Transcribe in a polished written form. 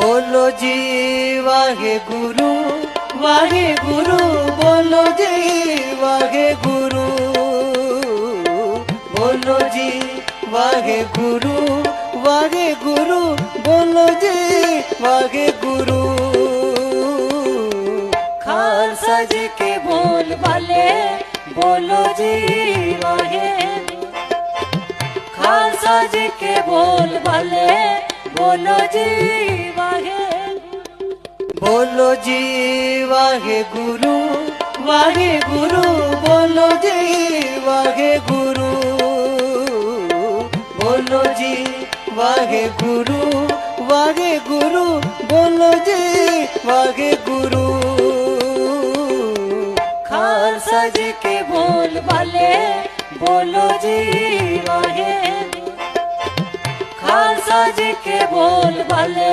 बोलो जी वाहे गुरु बोलो जी वाहे गुरु, बोलो जी वाहे गुरु बोलो जी वाहे गुरु। खालसा जी के बोल वाले बोलो जी वाहे, खालसा जी के बोल वाले बोलो जी वाहे, बोलो जी वाहे गुरु बोलो जी वाहे गुरु, बोलो जी वाहे गुरु बोलो जी वाहे गुरु। खालसा जी के बोल वाले बोलो जी वाहे, खालसा जी के बोल वाले